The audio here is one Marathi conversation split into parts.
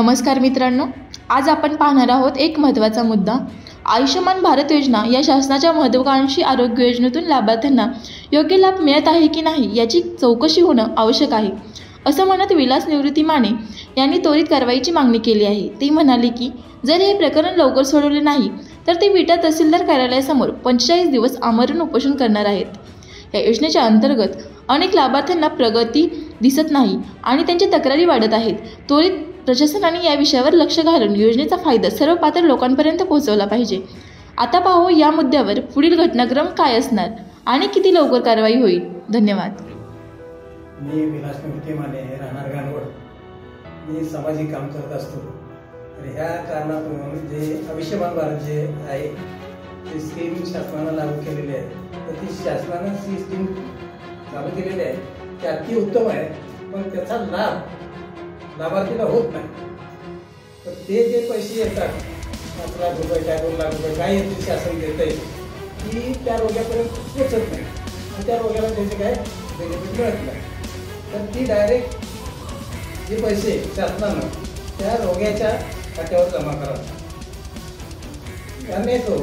नमस्कार मित्रांनो, आज आपण पाहणार आहोत एक महत्त्वाचा मुद्दा। आयुष्यमान भारत योजना या शासनाच्या महत्त्वाकांक्षी आरोग्य योजनेतून लाभार्थ्यांना योग्य लाभ मिळत आहे की नाही याची चौकशी होणं आवश्यक आहे, असं म्हणत विलास निवृत्ती माने यांनी त्वरित कारवाईची मागणी केली आहे। ते म्हणाले की जर हे प्रकरण लवकर सोडवले नाही तर ते विटा तहसीलदार कार्यालयासमोर 45 दिवस आमरण उपोषण करणार आहेत। या योजनेच्या अंतर्गत अनेक लाभार्थ्यांना प्रगती दिसत नाही आणि त्यांच्या तक्रारी वाढत आहेत। त्वरित प्रशासनाने या विषयावर लक्ष घालून योजनेचा फायदा सर्व पात्र लोकांपर्यंत पोहोचवला पाहिजे। आता पाहू या मुद्द्यावर पुढील घटनाक्रम काय असणार आणि किती लवकर कारवाई होईल। धन्यवाद। मी विलास निवृत्ती माने, राहणार गानवड। मी सामाजिक काम करत असतो। तर ह्या कारणातून जे आयुष्यमान भारत जे आहे ते स्कीम शासनाने लागू केलेली आहे, तर ती शासनाने ही स्कीम लागू केलेली आहे ती अति उत्तम आहे, पण त्याचा लाभ लाभार्थीला होत नाही। तर ते जे पैसे येतात 5 लाख रुपये काय 2 लाख रुपये काय येते शासन देते की त्या रोग्यापर्यंत पोचत नाही आणि त्या रोग्याला त्याचे काय बेनिफिट मिळत नाही। तर ती डायरेक्ट जे पैसे शासनानं त्या रोग्याच्या खात्यावर जमा करावं, त्याने तो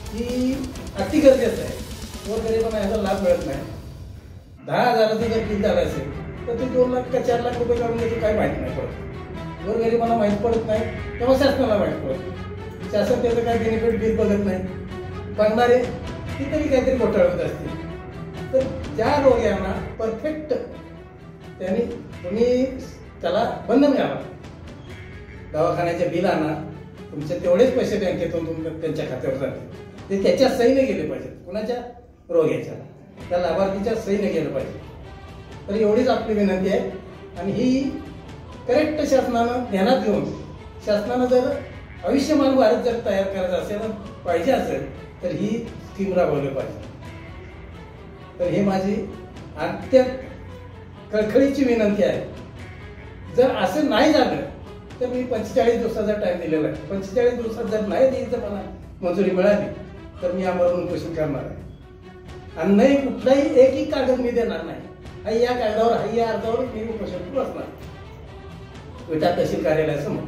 की अति गरजेचं आहे। गोरगरिबांना याचा लाभ मिळत नाही। 10,000चं जर बिल झालं असेल तर ते 2 लाख का 4 लाख रुपये काढून त्याची काय माहिती नाही पडत। गोरगरिबांना माहीत पडत नाही तेव्हा शासनाला माहीत पडत। शासन त्याचं काय बेनिफिट बिल बघत नाही, बघणारे ती तरी काहीतरी घोटाळे होत असतील। तर त्या रोग्यांना परफेक्ट त्यांनी तुम्ही त्याला बंद मिळावा, दवाखान्याच्या बिलांना तुमचे तेवढेच पैसे बँकेतून त्यांच्या खात्यावर जाते, ते त्याच्या सहीने गेले पाहिजेत, कुणाच्या रोग्याच्या त्या लाभार्थीच्या सहीने गेलं पाहिजे। तर एवढीच आपली विनंती आहे आणि ही करेक्ट शासनानं ध्यानात घेऊन शासनानं जर आयुष्यमान भारत जर तयार करायचं असेल पाहिजे असेल तर ही स्कीम राबवली पाहिजे। तर हे माझी अत्यंत कळकळीची विनंती आहे। जर असं नाही झालं तर मी 45 दिवसाचा टाइम दिलेला आहे। 45 दिवसात जर नाही द्यायचं मला मंजुरी मिळाली तर मी आमरण उपोषण करणार आहे आणि नाही कुठलाही एकही कागद मी देणार नाही। या कागदावर या अर्जावर मी उपोषण बसणार विटा तहसील कार्यालयासमोर।